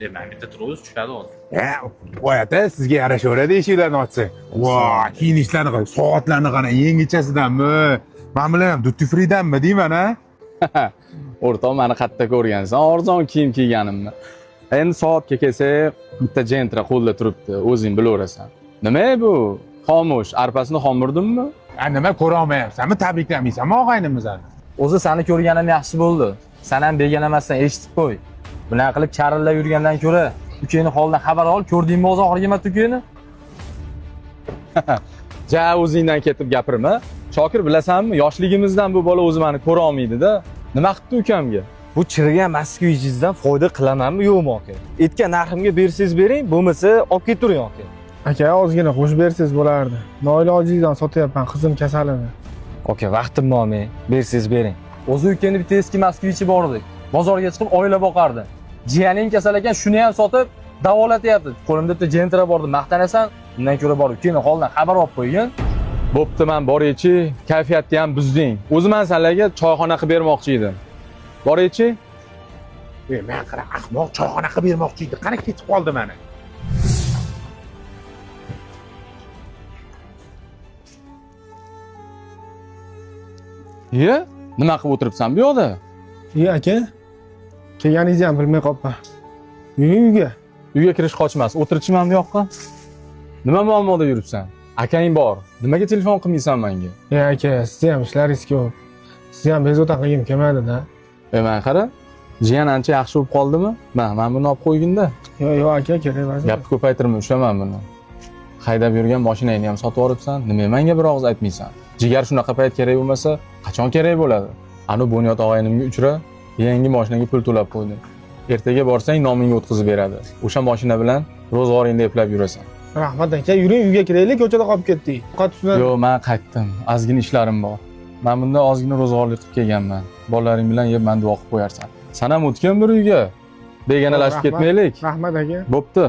Demak, bitta turimiz tushadi hozir. Boyata sizga yarashaveradi eshiklarni ochsa. Voy, kiyinishlarni qara, soatlarni qara, yangichasidanmi? Men bilan ham duty freedanmi deyman, ha? O'rtoq, meni qayerda ko'rgansan? Arzon kiyim kiyganimni. Endi soatga kelsak, bitta jentra qo'lda turibdi, o'zing bilaverasan. Nima bu? Xomush, arpasini xomirdimmi? Nima ko'ra olmayapsanmi? Tabriklamaysanmi og'aynimizni? O'zi seni ko'rganim yaxshi bo'ldi. Sen ham begona emassan, eshitib qo'y. Bunaqa qilib charillab yurgandan ko'ra, ukangni holidan xabar ol, ko'rdingmi o'zi oxirgi marta ukangni? Ja, o'zingdan ketib gapirma. Shokir, bilasanmi, yoshligimizdan bu bola o'zi meni ko'ra olmaydi-da. Nima qilibdi ukamga? Bu chirigan moskvijingizdan foyda qilamanmi yo'qmi aka? Etga narximga bersangiz bering, bo'lmasa olib ketavering aka. Aka, ozgina qo'shib bersangiz bo'lardi. Noilojlikdan sotyapman qizim kasalini. Aka, vaqtim bormi? Bersangiz bering. O'zi ukangni bitta eski moskvichi bor edi. Bozorga chiqib oila boqardi. Jiyaning kasal ekan, shuni ham sotib davolatyapti. Qo'limda bitta jentra bor edi, maqtanasan. Undan ko'ra bor, ukangni holidan xabar olib qo'ygin. Bo'pti, men boraychi, kayfiyatni ham buzding. O'zi men senlarga choyxona qilib bermoqchi edim. Boraychi? Men qara, ahmoq choyxona qilib bermoqchi edi. Qani ketib qoldi mana. Ye? Nima qilib o'tiribsan bu yoqda? Aka, kelganingizni ham bilmay qolibman. Uyga. Uyga kirish qochmas. O'tirchiman bu yoqqa. Nima muammoda yuribsan? Akang bor. Nimaga telefon qilmaysan menga? Aka, sizni ham ishlaringiz ko'p. Sizni ham bezovta qilgim kelmadi-da. Men qara, jiyan ancha yaxshi bo'lib qoldimi? Men buni olib qo'yginda. Yo'q, aka, kerak emas. Gapni ko'paytirma, ushlaman buni. Haydab yurgan mashinangni ham sotib olibsan. Nima menga bir og'iz aytmaysan? Jigar shunaqa payt kerak bo'lmasa, qachon kerak bo'ladi? Ani Bunyod og'aynimga uchra, yangi mashinaga pul to'lab qo'ydim. Ertaga borsang nomingga o'tkazib beradi. O'sha mashina bilan ro'zg'oringni eplab yurasan. Rahmat aka, yuring uyga kiraylik, ko'chada qolib ketdik. Yo'q, men qaytdim. Ozgina ishlarim bor. Men bunda ozgina ro'zg'orlik qilib kelganman. Bolalaring bilan yeb manda vaqt qo'yarsan. San ham o'tgan bir uyga. Begonalashib ketmaylik. Rahmat aka. Bo'pti.